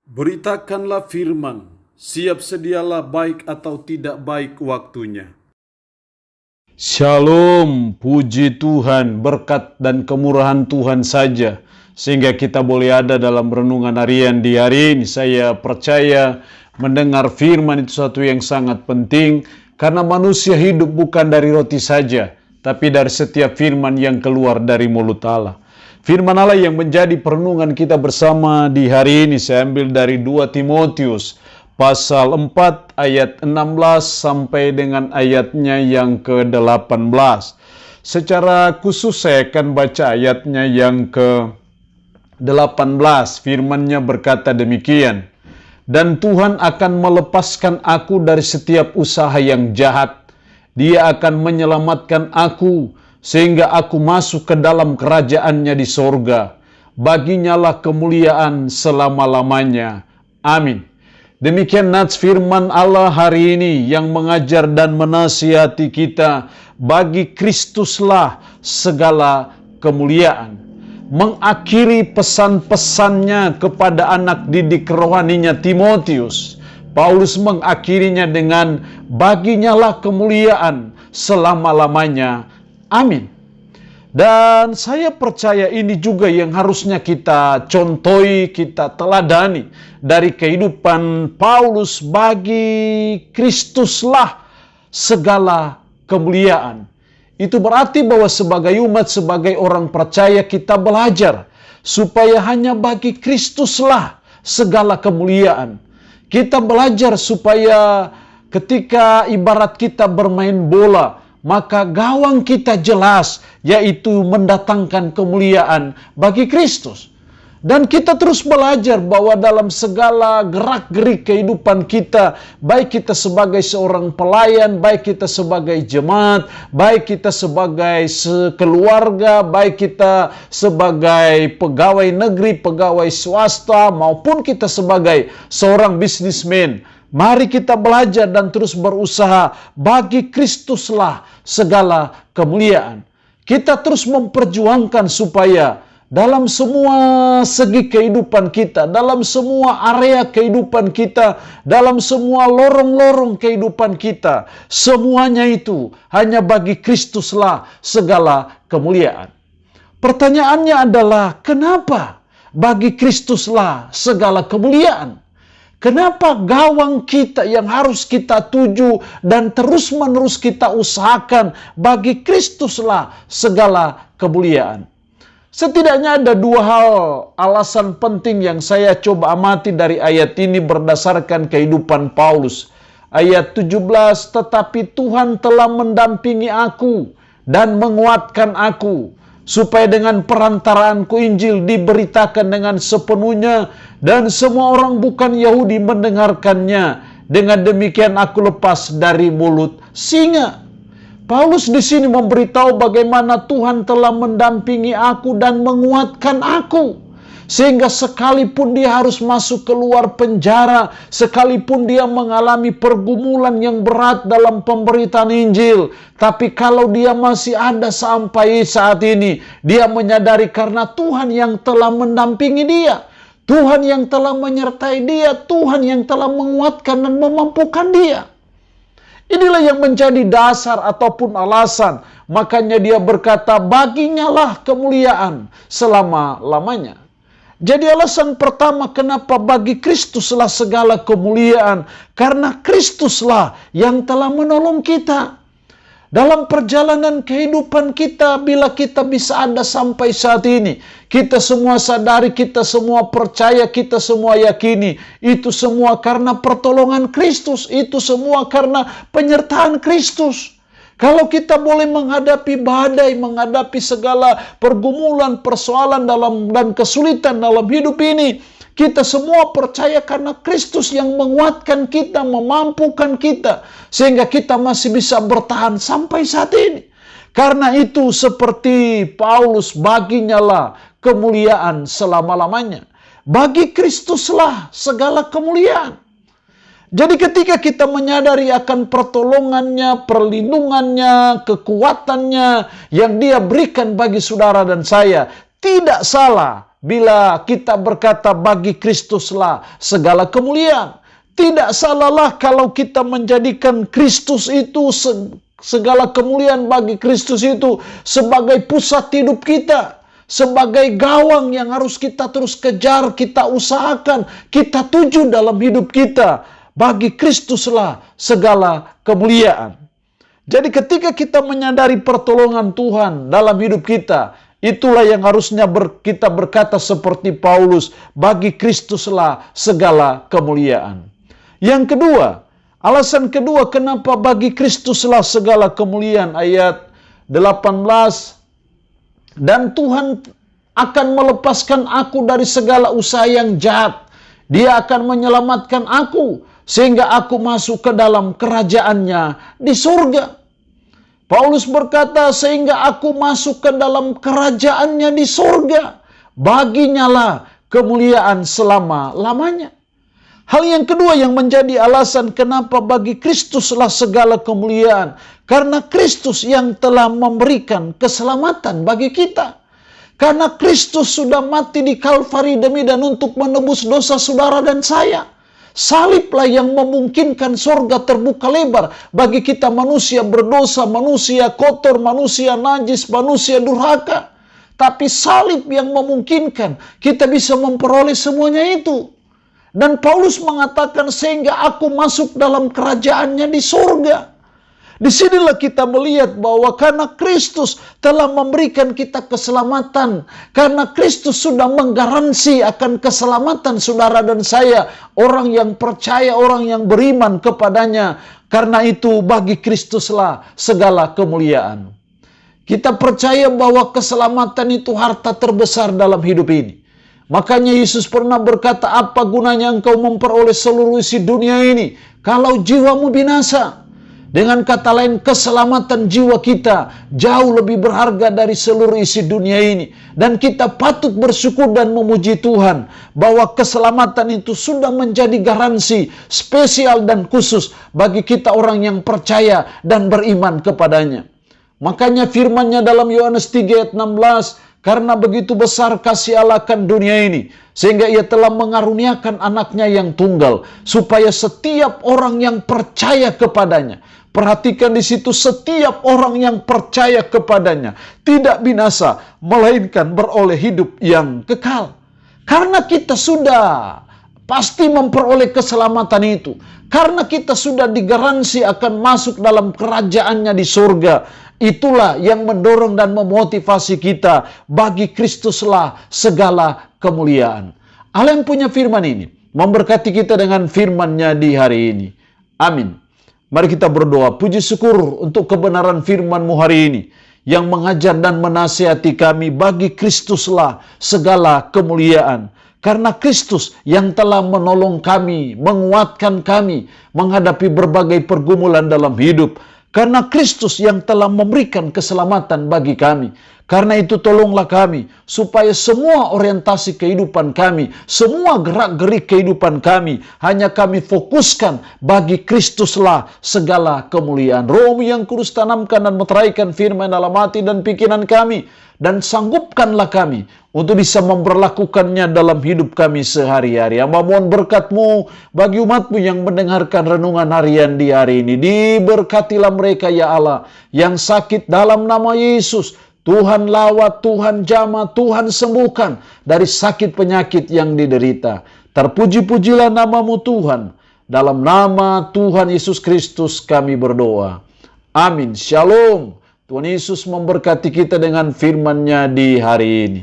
Beritakanlah firman, siap sedialah baik atau tidak baik waktunya. Shalom, puji Tuhan, berkat dan kemurahan Tuhan saja, sehingga kita boleh ada dalam renungan harian di hari ini. Saya percaya mendengar firman itu satu yang sangat penting, karena manusia hidup bukan dari roti saja, tapi dari setiap firman yang keluar dari mulut Allah. Firman Allah yang menjadi perenungan kita bersama di hari ini, saya ambil dari 2 Timotius pasal 4 ayat 16 sampai dengan ayatnya yang ke-18. Secara khusus saya akan baca ayatnya yang ke-18. Firman-Nya berkata demikian, "Dan Tuhan akan melepaskan aku dari setiap usaha yang jahat. Dia akan menyelamatkan aku, sehingga aku masuk ke dalam kerajaan-Nya di sorga. Baginya lah kemuliaan selama-lamanya. Amin." Demikian nats firman Allah hari ini yang mengajar dan menasihati kita, bagi Kristuslah segala kemuliaan. Mengakhiri pesan-pesannya kepada anak didik rohaninya Timotius, Paulus mengakhirinya dengan baginya lah kemuliaan selama-lamanya. Amin. Dan saya percaya ini juga yang harusnya kita contohi, kita teladani dari kehidupan Paulus. Bagi Kristuslah segala kemuliaan. Itu berarti bahwa sebagai umat, sebagai orang percaya, kita belajar supaya hanya bagi Kristuslah segala kemuliaan. Kita belajar supaya ketika ibarat kita bermain bola, maka gawang kita jelas, yaitu mendatangkan kemuliaan bagi Kristus. Dan kita terus belajar bahwa dalam segala gerak-gerik kehidupan kita, baik kita sebagai seorang pelayan, baik kita sebagai jemaat, baik kita sebagai keluarga, baik kita sebagai pegawai negeri, pegawai swasta, maupun kita sebagai seorang bisnismen, mari kita belajar dan terus berusaha bagi Kristuslah segala kemuliaan. Kita terus memperjuangkan supaya dalam semua segi kehidupan kita, dalam semua area kehidupan kita, dalam semua lorong-lorong kehidupan kita, semuanya itu hanya bagi Kristuslah segala kemuliaan. Pertanyaannya adalah, kenapa bagi Kristuslah segala kemuliaan? Kenapa gawang kita yang harus kita tuju dan terus-menerus kita usahakan bagi Kristuslah segala kemuliaan? Setidaknya ada 2 hal alasan penting yang saya coba amati dari ayat ini berdasarkan kehidupan Paulus. Ayat 17, "Tetapi Tuhan telah mendampingi aku dan menguatkan aku, supaya dengan perantaraanku Injil diberitakan dengan sepenuhnya, dan semua orang bukan Yahudi mendengarkannya. Dengan demikian aku lepas dari mulut singa." Paulus di sini memberitahu bagaimana Tuhan telah mendampingi aku dan menguatkan aku. Sehingga sekalipun dia harus masuk keluar penjara, sekalipun dia mengalami pergumulan yang berat dalam pemberitaan Injil, tapi kalau dia masih ada sampai saat ini, dia menyadari karena Tuhan yang telah mendampingi dia, Tuhan yang telah menyertai dia, Tuhan yang telah menguatkan dan memampukan dia. Inilah yang menjadi dasar ataupun alasan, makanya dia berkata, baginya lah kemuliaan selama-lamanya. Jadi alasan pertama kenapa bagi Kristuslah segala kemuliaan, karena Kristuslah yang telah menolong kita. Dalam perjalanan kehidupan kita, bila kita bisa ada sampai saat ini, kita semua sadari, kita semua percaya, kita semua yakini, itu semua karena pertolongan Kristus, itu semua karena penyertaan Kristus. Kalau kita boleh menghadapi badai, menghadapi segala pergumulan, persoalan dan kesulitan dalam hidup ini, kita semua percaya karena Kristus yang menguatkan kita, memampukan kita, sehingga kita masih bisa bertahan sampai saat ini. Karena itu seperti Paulus, baginya lah kemuliaan selama-lamanya. Bagi Kristuslah segala kemuliaan. Jadi ketika kita menyadari akan pertolongannya, perlindungannya, kekuatannya yang dia berikan bagi saudara dan saya, tidak salah bila kita berkata bagi Kristuslah segala kemuliaan. Tidak salahlah kalau kita menjadikan Kristus itu segala kemuliaan bagi Kristus itu sebagai pusat hidup kita, sebagai gawang yang harus kita terus kejar, kita usahakan, kita tuju dalam hidup kita. Bagi Kristuslah segala kemuliaan. Jadi ketika kita menyadari pertolongan Tuhan dalam hidup kita, itulah yang harusnya kita berkata seperti Paulus, bagi Kristuslah segala kemuliaan. Yang kedua, alasan kedua kenapa bagi Kristuslah segala kemuliaan, ayat 18, dan Tuhan akan melepaskan aku dari segala usaha yang jahat. Dia akan menyelamatkan aku sehingga aku masuk ke dalam kerajaannya di surga. Paulus berkata, sehingga aku masuk ke dalam kerajaannya di surga. Baginya lah kemuliaan selama-lamanya. Hal yang kedua yang menjadi alasan kenapa bagi Kristuslah segala kemuliaan. Karena Kristus yang telah memberikan keselamatan bagi kita. Karena Kristus sudah mati di Kalvari demi dan untuk menebus dosa saudara dan saya. Saliblah yang memungkinkan sorga terbuka lebar bagi kita manusia berdosa, manusia kotor, manusia najis, manusia durhaka. Tapi salib yang memungkinkan kita bisa memperoleh semuanya itu. Dan Paulus mengatakan sehingga aku masuk dalam kerajaannya di surga. Disinilah kita melihat bahwa karena Kristus telah memberikan kita keselamatan, karena Kristus sudah menggaransi akan keselamatan saudara dan saya, orang yang percaya, orang yang beriman kepadanya. Karena itu bagi Kristuslah segala kemuliaan. Kita percaya bahwa keselamatan itu harta terbesar dalam hidup ini. Makanya Yesus pernah berkata, apa gunanya engkau memperoleh seluruh isi dunia ini kalau jiwamu binasa? Dengan kata lain, keselamatan jiwa kita jauh lebih berharga dari seluruh isi dunia ini. Dan kita patut bersyukur dan memuji Tuhan bahwa keselamatan itu sudah menjadi garansi spesial dan khusus bagi kita orang yang percaya dan beriman kepadanya. Makanya firman-Nya dalam Yohanes 3 ayat 16, karena begitu besar kasih Allah akan dunia ini, sehingga Ia telah mengaruniakan anaknya yang tunggal, supaya setiap orang yang percaya kepadanya, perhatikan di situ, setiap orang yang percaya kepadanya tidak binasa, melainkan beroleh hidup yang kekal. Karena kita sudah pasti memperoleh keselamatan itu, karena kita sudah digaransi akan masuk dalam kerajaannya di surga. Itulah yang mendorong dan memotivasi kita, bagi Kristuslah segala kemuliaan. Allah yang punya firman ini memberkati kita dengan firman-Nya di hari ini. Amin. Mari kita berdoa, puji syukur untuk kebenaran firman-Mu hari ini, yang mengajar dan menasihati kami, bagi Kristuslah segala kemuliaan. Karena Kristus yang telah menolong kami, menguatkan kami, menghadapi berbagai pergumulan dalam hidup. Karena Kristus yang telah memberikan keselamatan bagi kami. Karena itu tolonglah kami, supaya semua orientasi kehidupan kami, semua gerak-gerik kehidupan kami, hanya kami fokuskan bagi Kristuslah segala kemuliaan. Roh-Mu yang kudus tanamkan dan meteraikan firman dalam hati dan pikiran kami. Dan sanggupkanlah kami untuk bisa memperlakukannya dalam hidup kami sehari-hari. Hamba mohon berkat-Mu bagi umat-Mu yang mendengarkan renungan harian di hari ini. Diberkatilah mereka ya Allah yang sakit dalam nama Yesus. Tuhan lawat, Tuhan jamah, Tuhan sembuhkan dari sakit penyakit yang diderita. Terpuji-pujilah nama-Mu Tuhan. Dalam nama Tuhan Yesus Kristus kami berdoa. Amin. Shalom. Tuhan Yesus memberkati kita dengan firman-Nya di hari ini.